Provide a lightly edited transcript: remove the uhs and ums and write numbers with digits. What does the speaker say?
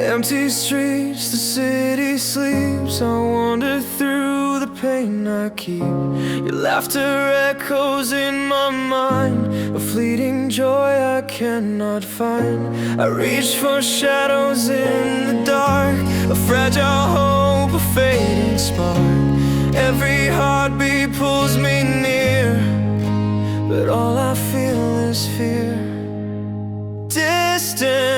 Empty streets, the city sleeps. I wander through the pain I keep. Your laughter echoes in my mind, a fleeting joy I cannot find. I reach for shadows in the dark, a fragile hope, a fading spark. Every heartbeat pulls me near, but all I feel is fear. Distant